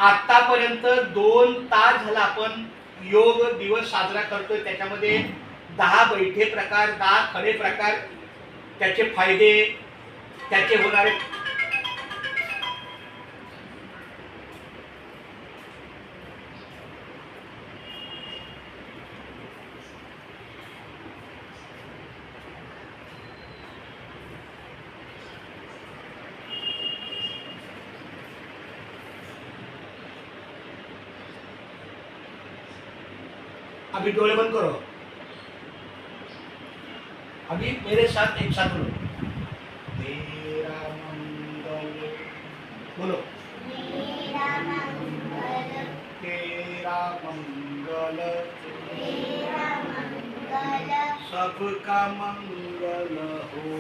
आतापर्यंत 2 तास झाला आपण योग दिवस साजरा करतोय. त्याच्यामध्ये 10 बैठे प्रकार, 10 खडे प्रकार, त्याचे फायदे, त्याचे होणारे अभी डोले बंद करो. अभी मेरे साथ एक साथ बोलो. मेरा मंगल बोलो. मेरा मंगल तेरा मंगल तेरा मंगल सबका मंगल हो.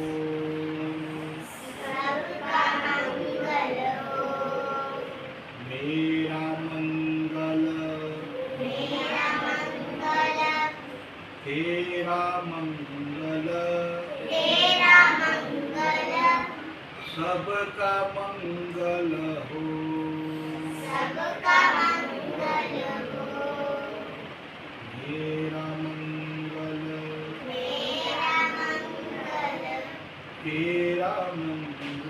सबका मंगल हो. मेरा मंगल मेरा मंगल तेरा मंगल तेरा मंगल सबका मंगल हो. सबका मंगल हो. मेरा मंगल मेरा मंगल तेरा मंगल